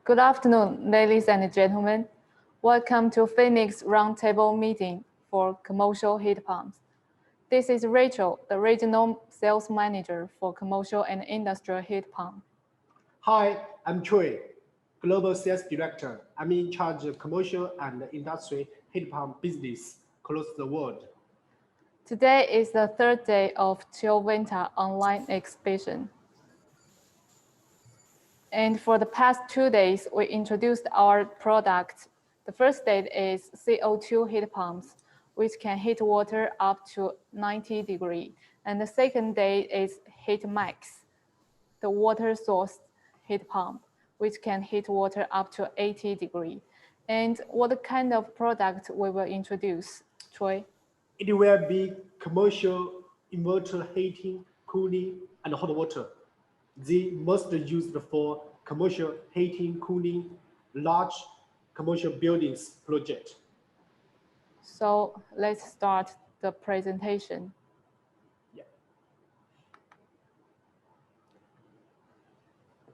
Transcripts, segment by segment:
Good afternoon, ladies and gentlemen. Welcome to PHNIX roundtable meeting for commercial heat pumps. This is Rachel, the regional sales manager for commercial and industrial heat pump. Hi, I'm Troy, global sales director. I'm in charge of commercial and industry heat pump business across the world. Today is the third day of Chillventa online exhibition. And for the past 2 days, we introduced our product. The first day is CO2 heat pumps, which can heat water up to 90 degrees. And the second day is PHNIX, the water source heat pump, which can heat water up to 80 degrees. And what kind of product we will introduce, Troy? It will be commercial inverter heating, cooling, and hot water. They most used for commercial heating, cooling, large commercial buildings project. So let's start the presentation. Yeah.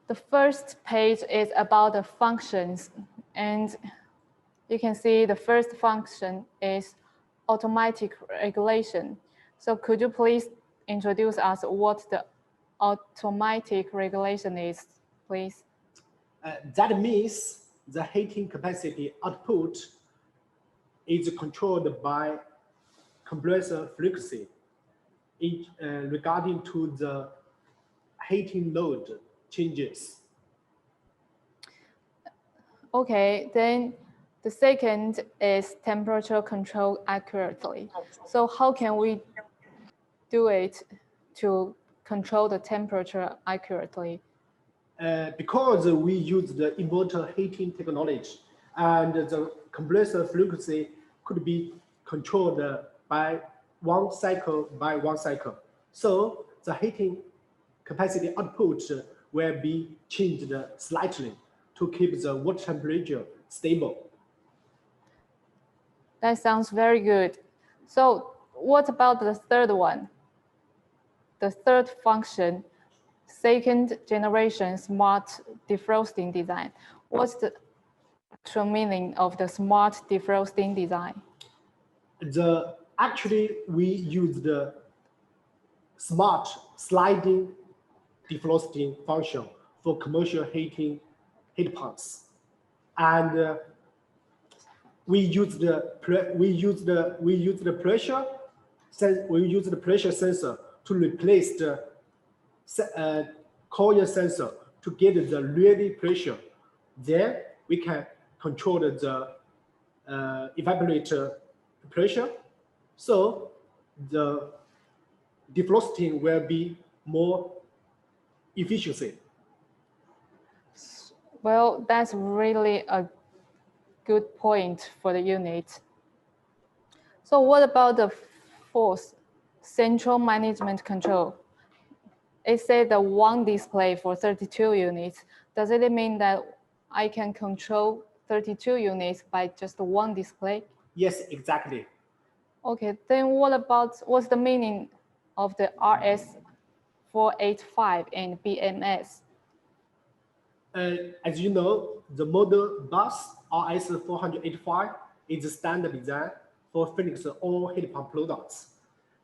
The first page is about the functions, and you can see the first function is automatic regulation. So could you please introduce us what the automatic regulation is, please? That means the heating capacity output is controlled by compressor frequency regarding to the heating load changes. Okay, then the second is temperature control accurately. So how can we do it to control the temperature accurately? Because we use the inverter heating technology, and the compressor frequency could be controlled by one cycle by one cycle. So the heating capacity output will be changed slightly to keep the water temperature stable. That sounds very good. So what about the third one? The third function, second generation smart defrosting design. What's the actual meaning of the smart defrosting design? Actually, we use the smart sliding defrosting function for commercial heat pumps, and we use the pressure sensor to replace the coil sensor to get the real pressure. Then we can control the evaporator pressure, so the defrosting will be more efficiency. Well, that's really a good point for the unit. So what about the fourth, central management control? It said the one display for 32 units. Does it mean that I can control 32 units by just one display? Yes, exactly. Okay, then what's the meaning of the RS485 and BMS? As you know, the model bus RS485 is the standard design for PHNIX all heat pump products.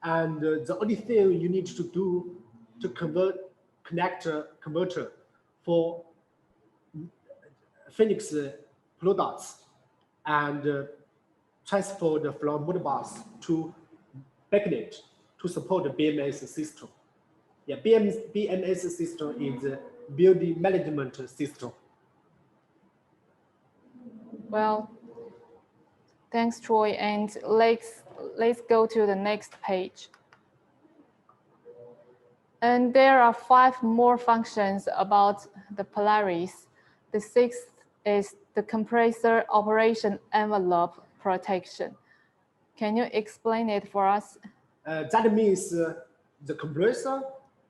And the only thing you need to do to connect a converter for PHNIX products and transfer the from model bus to backnet to support the BMS system. Yeah, BMS system is a building management system. Well, thanks, Troy. And let's go to the next page. And there are 5 more functions about the Polaris. The 6th is the compressor operation envelope protection. Can you explain it for us? That means the compressor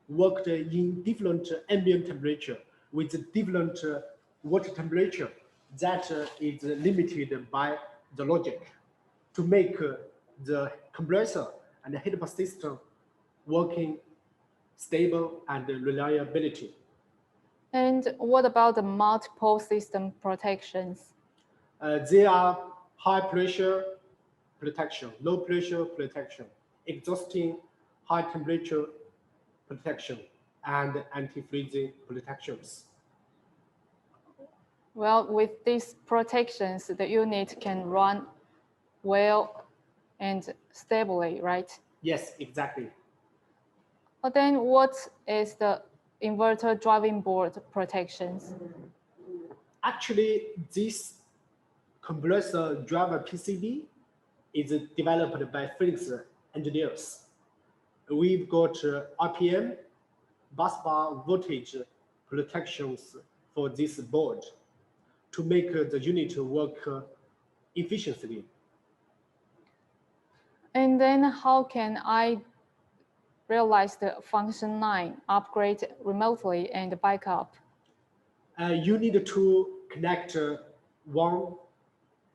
worked in different ambient temperature with different water temperature that is limited by the logic to make the compressor and the heat pump system working stable and reliability. And what about the multiple system protections? They are high pressure protection, low pressure protection, exhausting high temperature protection, and anti-freezing protections. Well, with these protections, the unit can run well and stably, right? Yes, exactly. But then what is the inverter driving board protections? Actually, this compressor driver PCB is developed by PHNIX engineers. We've got RPM, busbar voltage protections for this board to make the unit work efficiently. And then how can I realize the function 9, upgrade remotely and backup? You need to connect one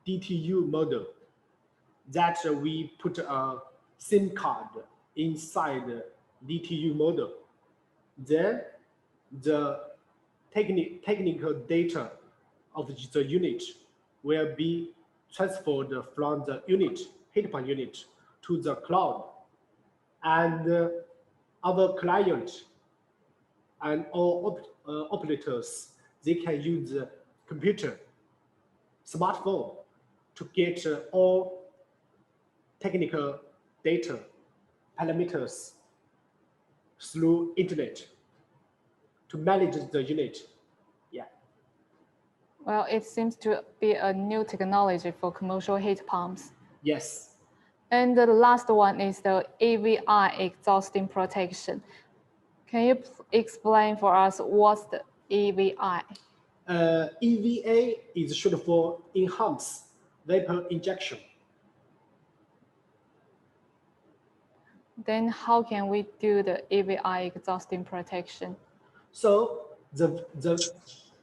DTU model that we put a SIM card inside the DTU model. Then the technical data of the unit will be transferred from the unit, heat pump unit, to the cloud. And our client and all operators, they can use the computer, smartphone to get all technical data, parameters through internet to manage the unit. Yeah. Well, it seems to be a new technology for commercial heat pumps. Yes. And the last one is the EVI exhausting protection. Can you explain for us what's the EVI? EVA is short for enhanced vapor injection. Then how can we do the EVI exhausting protection? So the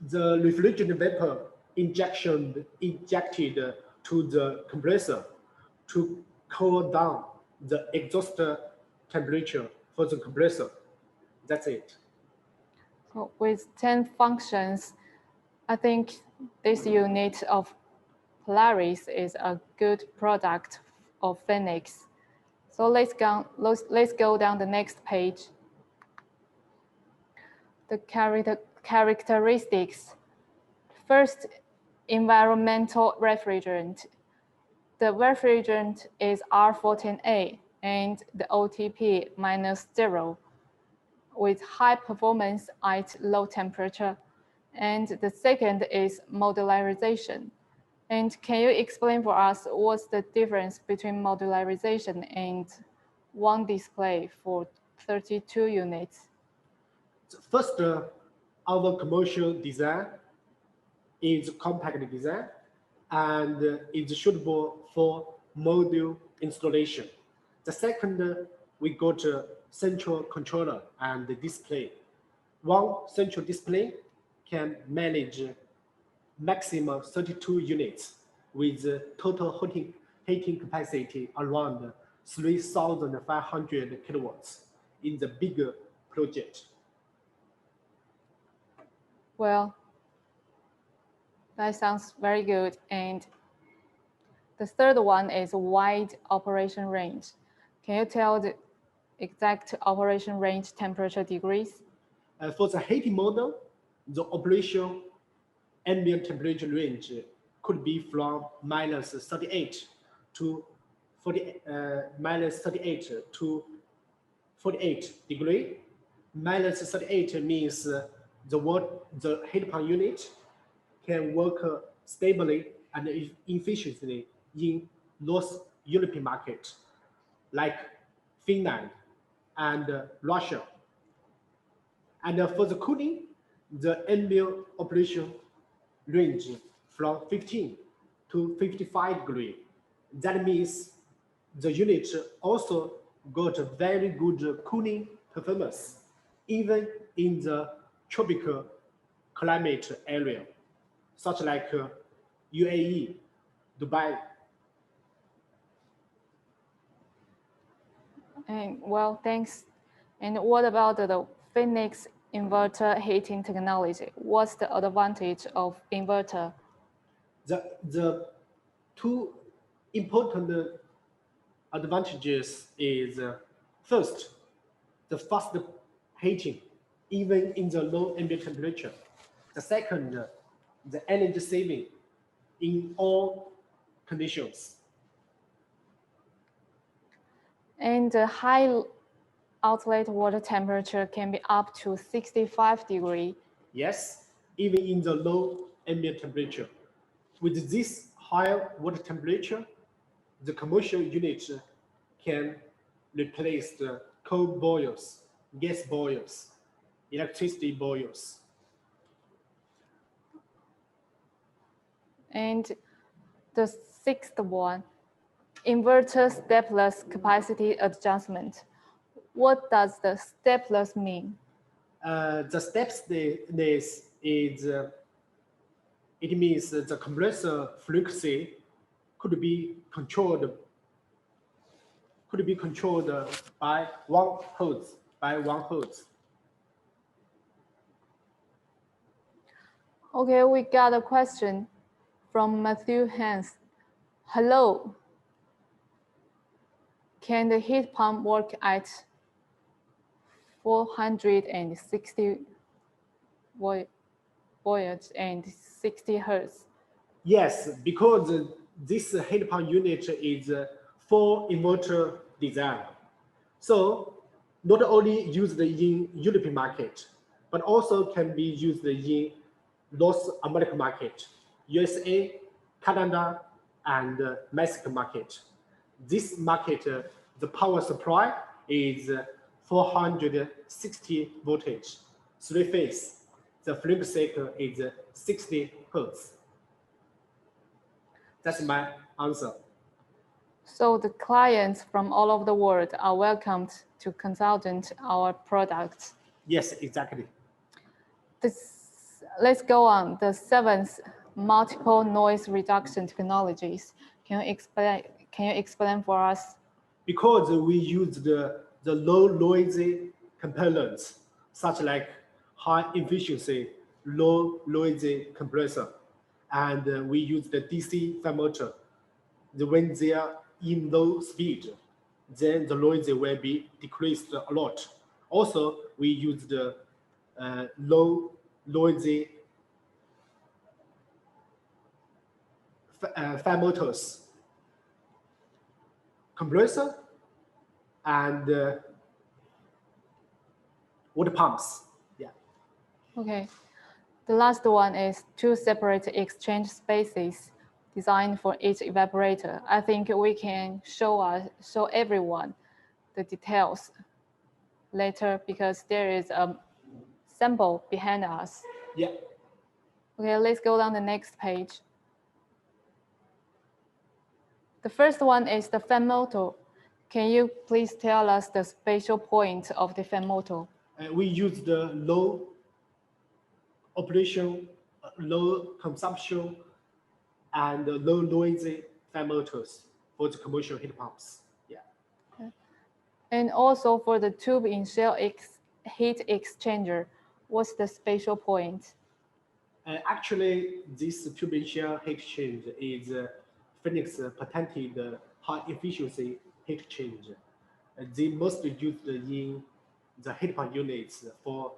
refrigerant vapor injected to the compressor to cool down the exhaust temperature for the compressor. That's it. So with 10 functions, I think this unit of Polaris is a good product of PHNIX. So let's go down the next page. The characteristics. First, environmental refrigerant. The refrigerant is R14A and the OTP -0 with high performance at low temperature. And the second is modularization. And can you explain for us what's the difference between modularization and one display for 32 units? First, our commercial design is compact design and is suitable for module installation. The second, we got a central controller and the display. One central display can manage maximum 32 units with total heating capacity around 3,500 kilowatts in the bigger project. Well, that sounds very good. And the third one is wide operation range. Can you tell the exact operation range temperature degrees? For the heating model, the operation ambient temperature range could be from -38 to 40, -38 to 48 degree. -38 means the heat pump unit can work stably and efficiently in North European market, like Finland and Russia. And for the cooling, the ambient operation range from 15 to 55 degree. That means the unit also got a very good cooling performance, even in the tropical climate area, such like UAE, Dubai. And well, thanks. And what about the PHNIX inverter heating technology. What's the advantage of inverter? The two important advantages is first, the fast heating, even in the low ambient temperature. The second, the energy saving in all conditions. And the high outlet water temperature can be up to 65 degrees. Yes, even in the low ambient temperature. With this higher water temperature, the commercial unit can replace the coal boilers, gas boilers, electricity boilers. And the sixth one, inverter stepless capacity adjustment. What does the stepless mean? The stepless is it means the compressor frequency could be controlled by 1 hertz by 1 hertz. Okay, we got a question from Matthew Hans. Hello. Can the heat pump work at 460 volts and 60 hertz? Yes, because this heat pump unit is for inverter design. So not only used in European market, but also can be used in North American market, USA, Canada, and Mexican market. This market, the power supply is 460 voltage, 3-phase. The frequency is 60 hertz. That's my answer. So the clients from all over the world are welcomed to consult our products. Yes, exactly. Let's go on. The seventh, multiple noise reduction technologies. Can you explain for us? Because we use the low noisy components, such like high efficiency, low noisy compressor, and we use the DC fan motor. When they are in low speed, then the noise will be decreased a lot. Also, we use the low noisy fan motors, compressor, and water pumps. Yeah. Okay. The last one is 2 separate exchange spaces designed for each evaporator. I think we can show everyone the details later because there is a sample behind us. Yeah. Okay, let's go down the next page. The first one is the fan motor. Can you please tell us the special point of the fan motor? We use the low operation, low consumption, and low noisy fan motors for the commercial heat pumps. Yeah. Okay. And also for the tube in shell heat exchanger, what's the special point? Actually, this tube in shell heat exchanger is PHNIX patented high efficiency heat exchanger. They mostly used in the heat pump units for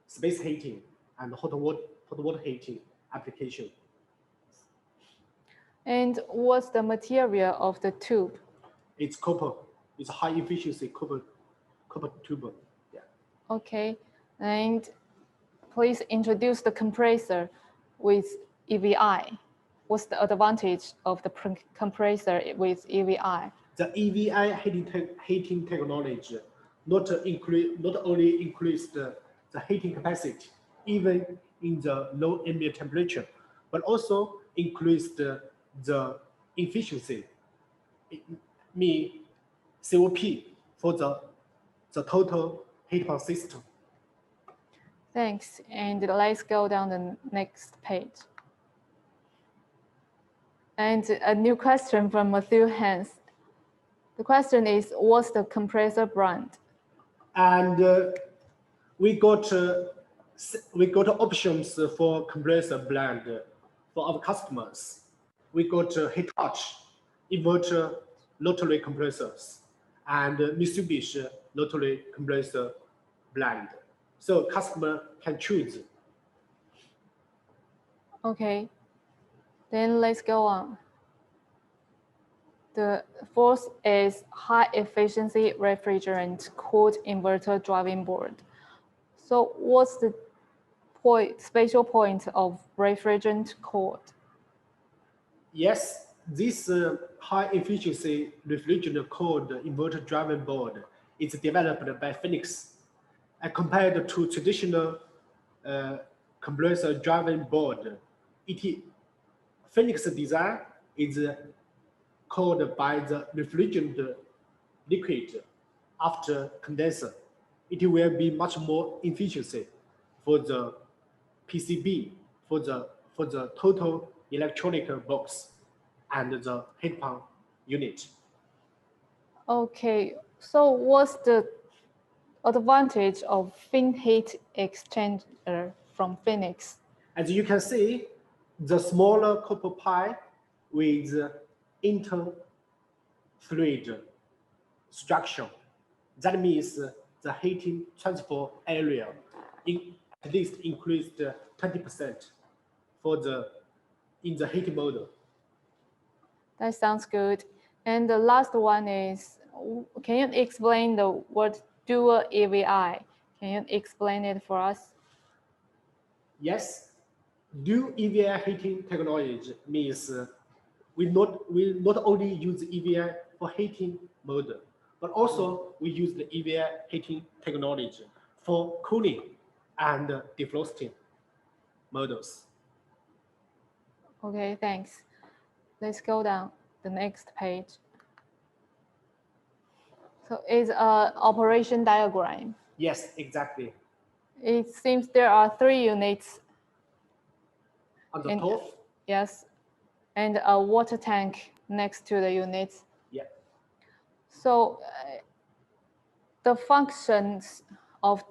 space heating and hot water heating application. And what's the material of the tube? It's copper. It's high efficiency copper tube. Yeah. Okay, and please introduce the compressor with EVI. What's the advantage of the compressor with EVI? The EVI heating technology not only increase the heating capacity, even in the low ambient temperature, but also increase the efficiency, mean COP for the total heat pump system. Thanks, and let's go down the next page. And a new question from Matthew Hans. The question is, what's the compressor brand? And we got We got options for compressor blend for our customers. We got Hitachi inverter rotary compressors and Mitsubishi rotary compressor blend. So customer can choose. Okay, then let's go on. The fourth is high efficiency refrigerant cooled inverter driving board. So what's the special point of refrigerant cooled? Yes, this high efficiency refrigerant cooled inverter driving board is developed by PHNIX. And compared to traditional compressor driving board, PHNIX design is cooled by the refrigerant liquid after condenser. It will be much more efficiency for the PCB, for the total electronic box and the heat pump unit. Okay, so what's the advantage of fin heat exchanger from PHNIX? As you can see, the smaller copper pipe with interthread structure. That means the heating transfer area at least increased 20% in the heating model. That sounds good. And the last one is, can you explain the word dual EVI? Can you explain it for us? Yes, dual EVI heating technology means we not only use EVI for heating mode, but also we use the EVI heating technology for cooling and defrosting models. Okay, thanks. Let's go down the next page. So it's an operation diagram. Yes, exactly. It seems there are 3 units. On the top? Yes, and a water tank next to the units. Yeah. So the functions of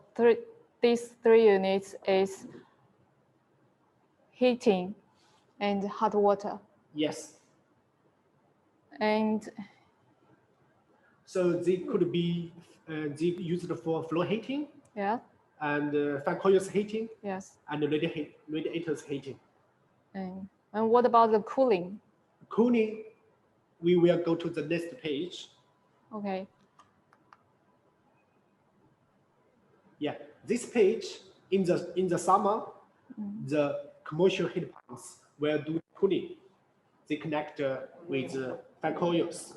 these 3 units is heating and hot water. Yes. And so they could be they used for floor heating. Yeah. And fan coils heating. Yes. And radiators heating. And what about the cooling? Cooling, we will go to the next page. Okay. Yeah, this page in the summer, the commercial heat pumps will do cooling. They connect with fan coils.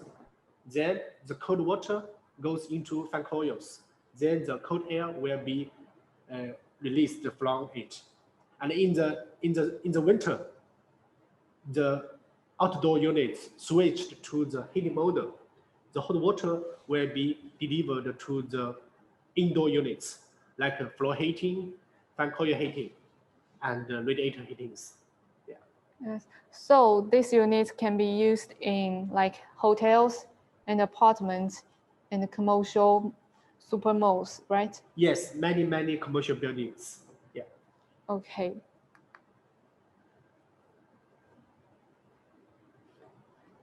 Then the cold water goes into fan coils. Then the cold air will be released from it. And in the winter, the outdoor units switched to the heating mode. The hot water will be delivered to the indoor units like floor heating, fan coil heating, and radiator heatings. Yeah. Yes. So these units can be used in like hotels and apartments and commercial super malls, right? Yes, many commercial buildings. Yeah. Okay.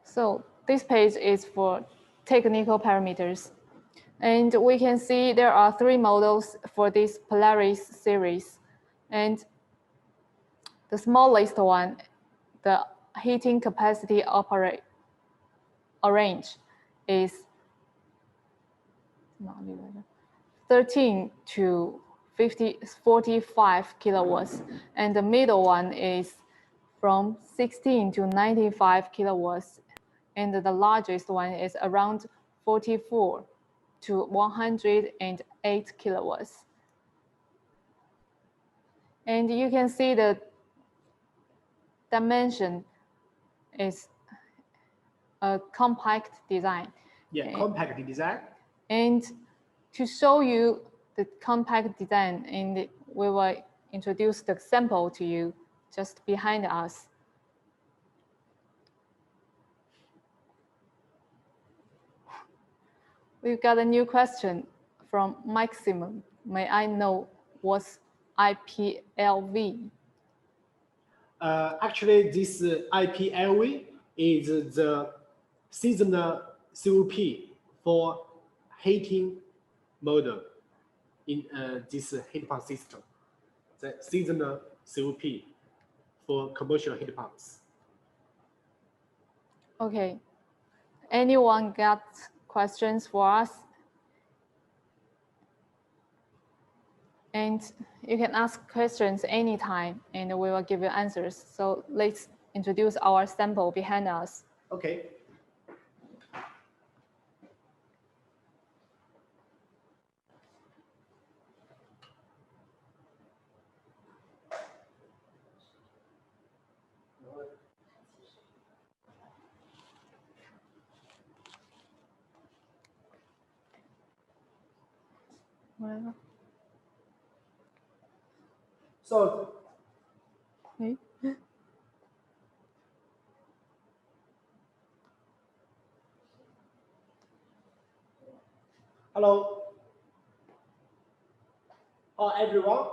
So this page is for technical parameters. And we can see there are 3 models for this Polaris series. And the smallest one, the heating capacity range is 13 to 45 kilowatts. And the middle one is from 16 to 95 kilowatts. And the largest one is around 44 to 108 kilowatts. And you can see the dimension is a compact design. Yeah, compact design. And to show you the compact design, and we will introduce the sample to you just behind us. We've got a new question from Maximum. May I know what's IPLV? Actually, this IPLV is the seasonal COP for heating model in this heat pump system. The seasonal COP for commercial heat pumps. Okay. Anyone got questions for us? And you can ask questions anytime, and we will give you answers. So let's introduce our sample behind us. Okay. Whatever. So, Okay. hello. Hi, everyone.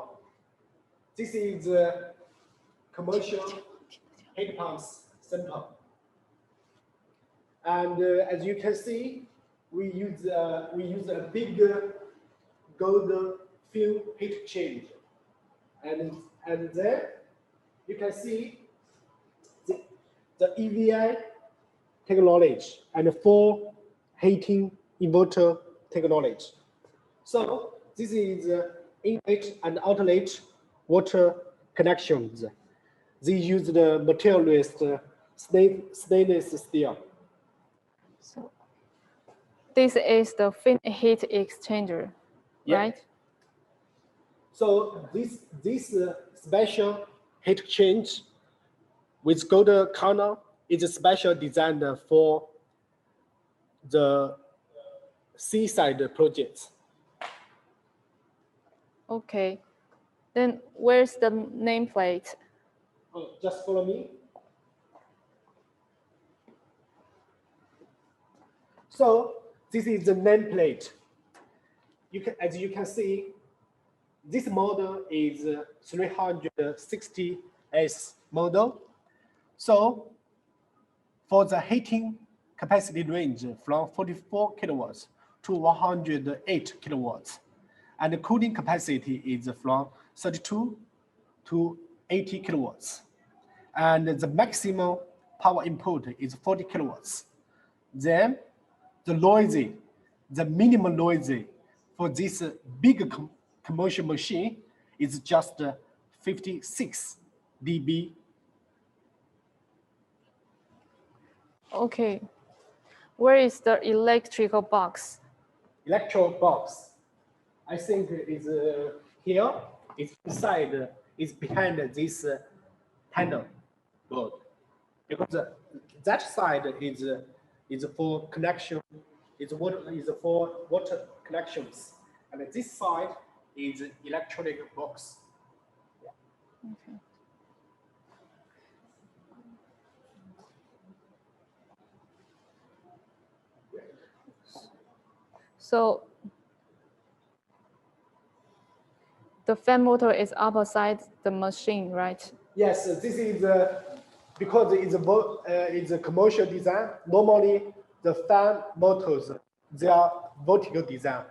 This is the commercial heat pumps sample. And as you can see, we use a big gold fill heat exchange, and then you can see the EVI technology and 4 heating inverter technology. So this is inlet and outlet water connections. They use the materialist stainless steel. So this is the fin heat exchanger, Yeah. right? So this special heat exchange with gold corner is a special designed for the seaside projects. Okay. Then where's the nameplate? Oh, just follow me. So this is the nameplate. As you can see, this model is 360S model. So for the heating capacity range from 44 kilowatts to 108 kilowatts, and the cooling capacity is from 32 to 80 kilowatts, and the maximum power input is 40 kilowatts. Then the minimum noisy for this big commercial machine is just 56 dB. Okay. Where is the electrical box? Electro box, I think is here. It's inside. It's behind this panel board, because that side is for connection. Is for water connections, and this side is electronic box. Okay. So the fan motor is opposite the machine, right? Yes, this is because it's a commercial design. Normally, the fan motors, they are vertical design.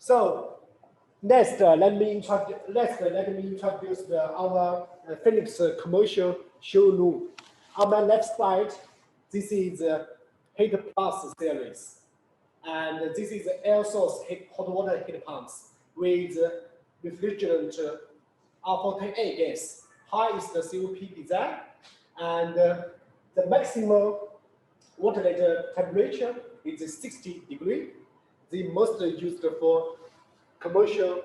So next, let me introduce our PHNIX commercial showroom. On my left side, this is Heat Plus series, and this is air source hot water heat pumps with refrigerant R410A gas. High is the COP design, and the maximum water temperature is 60 degrees. The most used for commercial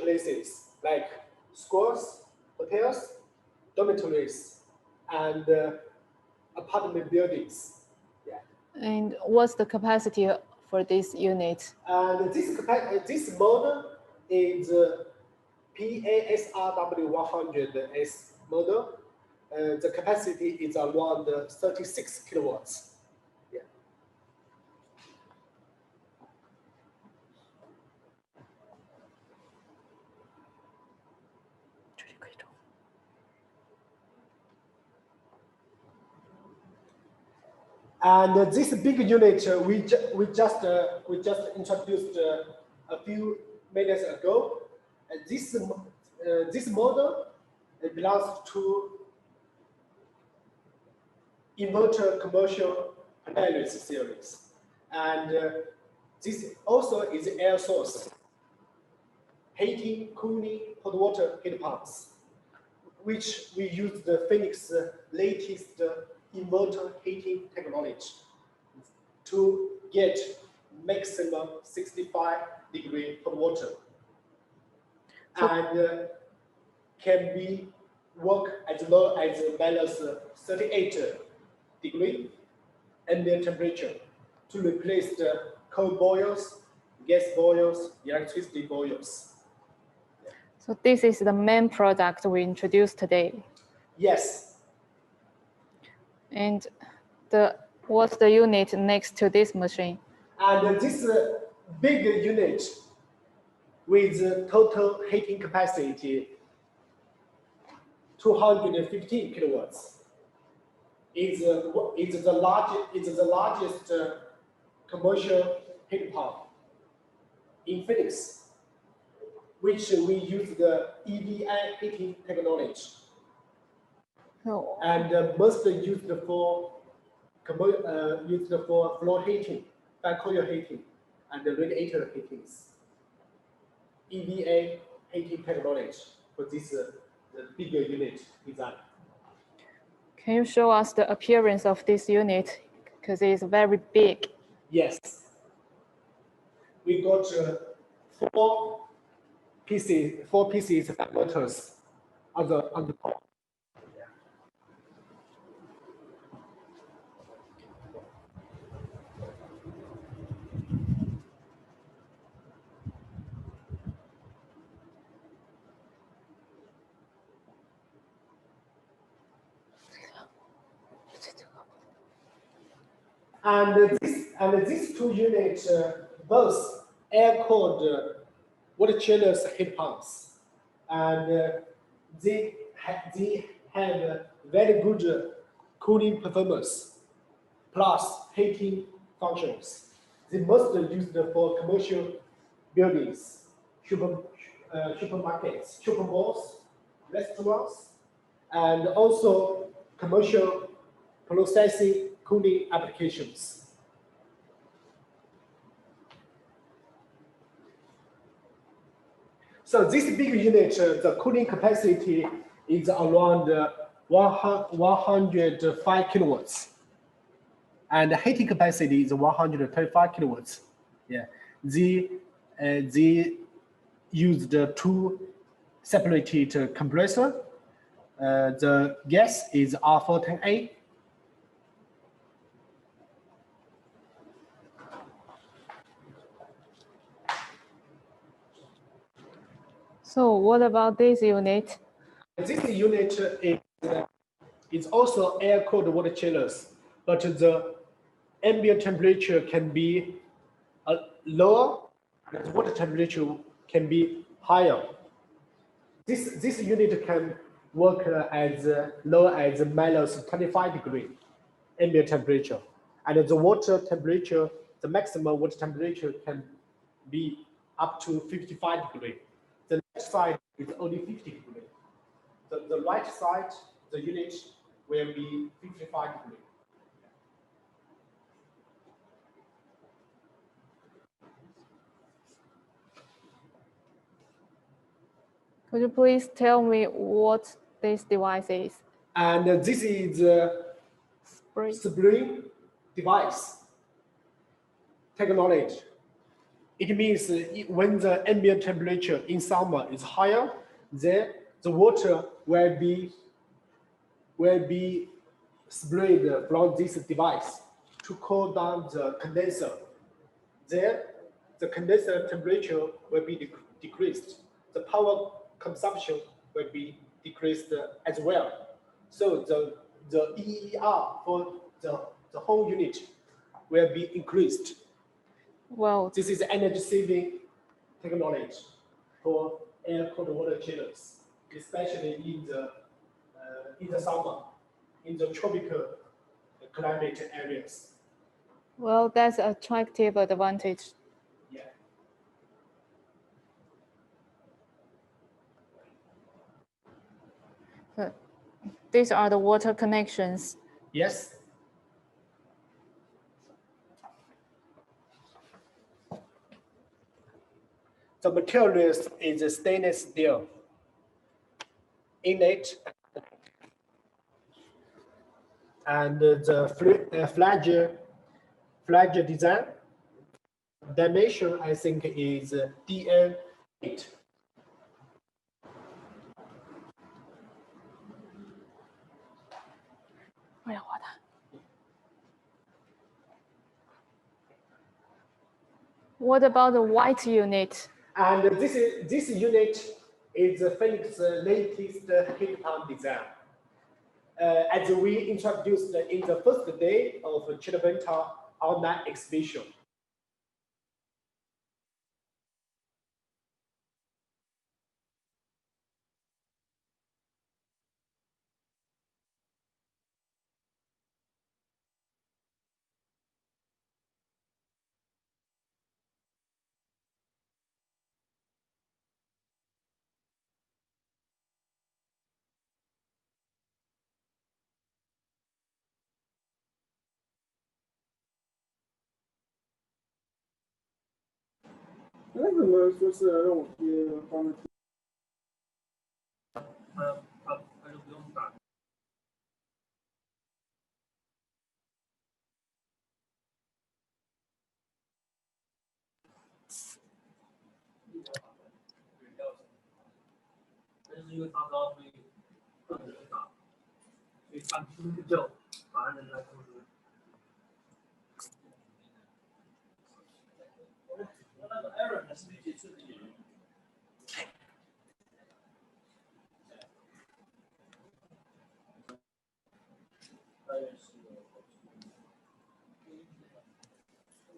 places like schools, hotels, dormitories, and apartment buildings. Yeah. And what's the capacity for this unit? And this model is PASRW100S model. The capacity is around 36 kilowatts. Yeah. And this big unit we just introduced a few minutes ago. This model belongs to Inverter Commercial Polaris series, and this also is air source, heating, cooling, hot water heat pumps, which we use the PHNIX latest inverter heating technology to get maximum 65-degree hot water, and can be work as low as minus 38-degree ambient temperature to replace the coal boilers, gas boilers, electricity boilers. So this is the main product we introduced today. Yes. And what's the unit next to this machine? And this big unit with total heating capacity 215 kilowatts is the largest commercial heat pump in PHNIX, which we use the EVA heating technology, and most used for floor heating, fan coil heating, and radiator heatings. EVA heating technology for this the bigger unit design. Can you show us the appearance of this unit? Because it's very big. Yes. We got four pieces of motors on the top. And these two units both air-cooled water chillers heat pumps, and they have very good cooling performance plus heating functions. They most used for commercial buildings, supermarkets, shopping malls, restaurants, and also commercial processing cooling applications. So this big unit, the cooling capacity is around 105 kilowatts, and the heating capacity is 135 kilowatts. Yeah, they used two separated compressor. The gas is R410A. So what about this unit? This unit is also air-cooled water chillers, but the ambient temperature can be lower, and the water temperature can be higher. This unit can work as low as minus 25 degree ambient temperature, and the water temperature, the maximum water temperature can be up to 55 degree. The left side is only 50 degree. The right side, the unit will be 55 degree. Could you please tell me what this device is? And this is spring device technology. It means when the ambient temperature in summer is higher, then the water will be sprayed from this device to cool down the condenser. Then the condenser temperature will be decreased. The power consumption will be decreased as well. So the EER for the whole unit will be increased. Well, This is energy saving technology for air cold water chillers, especially in the summer, in the tropical climate areas. well, that's an attractive advantage. Yeah. These are the water connections. Yes. The material is stainless steel. Innate and the flange design dimension, I think, is DN8. What about the white unit? And this unit is PHNIX latest heat pump design. As we introduced in the first day of Chillventa online exhibition.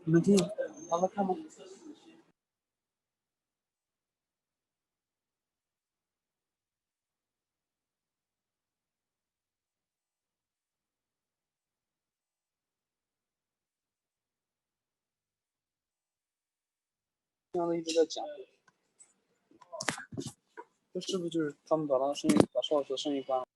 你们听，好好看吗？刚才一直在讲，这是不是就是他们把邵老师的声音关了？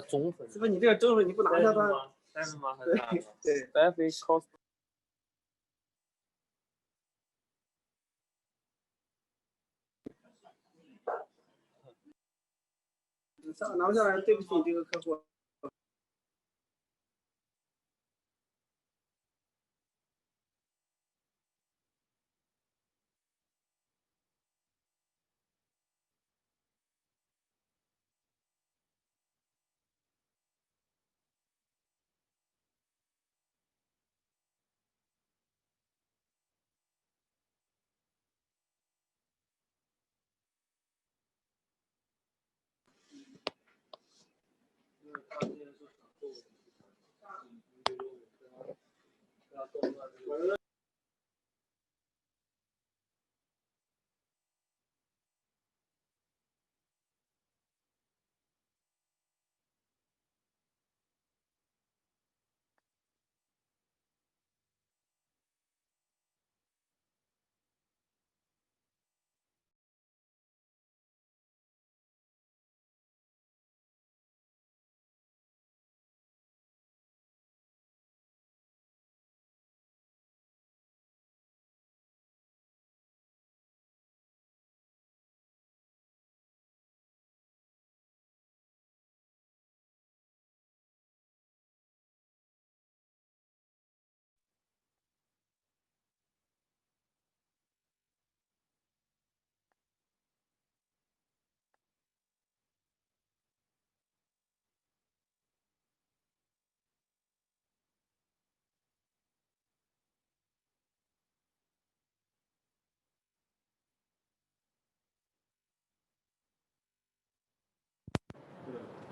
中分。是不是你这个中分你不拿下它？三分吗？还对是对。三分 cost。拿不下来，对不起你这个客户。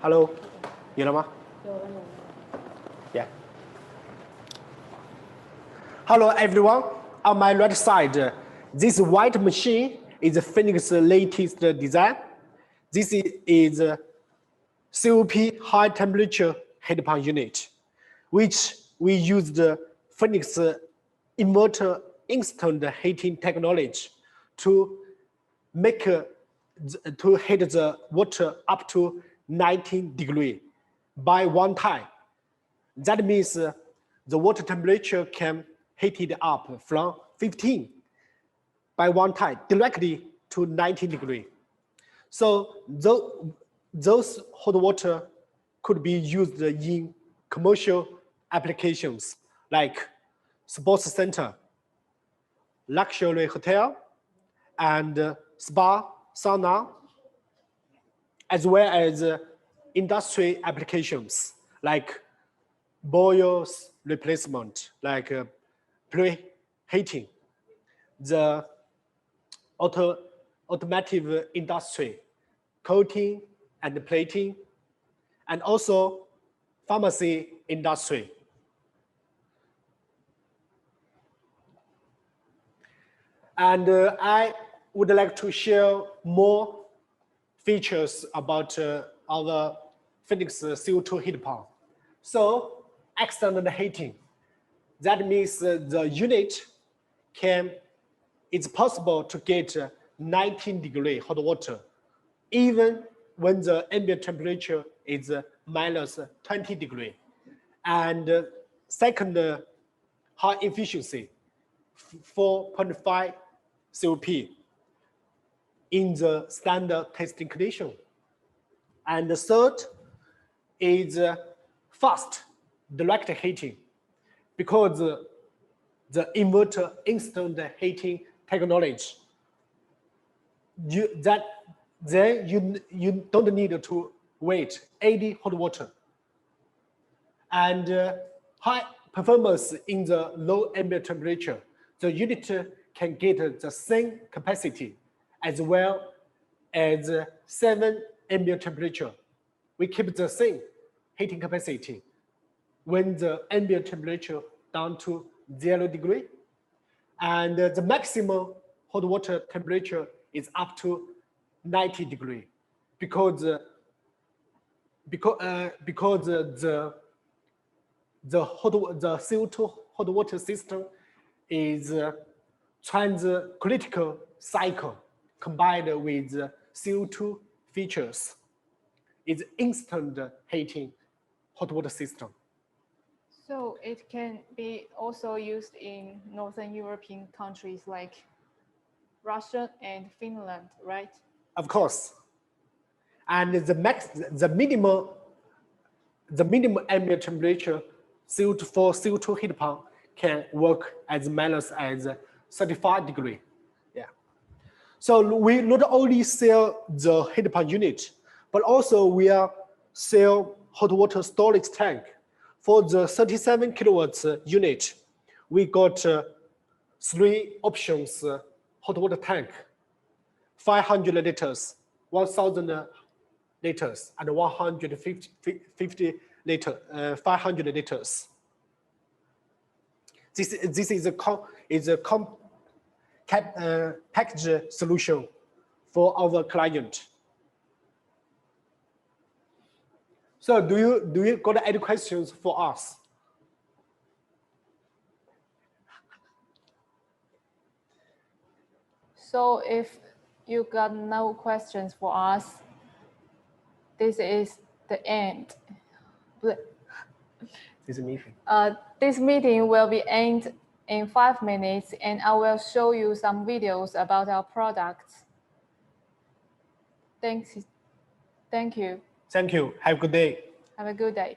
Hello， 有了吗？ Yeah. Hello everyone. On my right side, this white machine is PHNIX latest design. This is COP high temperature heat pump unit, which we used PHNIX inverter instant heating technology to make to heat the water up to 19 degrees by one time. That means the water temperature can heat it up from 15 by one time directly to 19 degrees. So those hot water could be used in commercial applications like sports center, luxury hotel, and spa, sauna, as well as industry applications like boilers replacement, like preheating, the automotive industry, coating and plating, and also pharmacy industry. And I would like to share more features about our PHNIX CO2 heat pump. So external heating, that means the unit it's possible to get 19 degree hot water, even when the ambient temperature is minus 20 degree. And second, high efficiency, 4.5 COP in the standard testing condition. And the third is fast direct heating, because the inverter instant heating technology, you don't need to wait 80 hot water, and high performance in the low ambient temperature. The unit can get the same capacity as well as 7 ambient temperature. We keep the same heating capacity when the ambient temperature down to 0 degree, and the maximum hot water temperature is up to 90 degree, because the CO2 hot water system is transcritical cycle combined with CO2 features. It's instant heating hot water system. So it can be also used in Northern European countries like Russia and Finland, right? Of course. And the minimum ambient temperature for CO2 heat pump can work as minus as 35 degree. Yeah. So we not only sell the heat pump unit, but also we sell hot water storage tank. For the 37 kilowatts unit, we got 3 options hot water tank: 500 liters, 1,000 liters, and 150 liter, 500 liters. This is a package solution for our client. So do you got any questions for us? So if you got no questions for us, this is the end. This meeting. This meeting will be end in 5 minutes, and I will show you some videos about our products. Thank you. Thank you. Have a good day. Have a good day.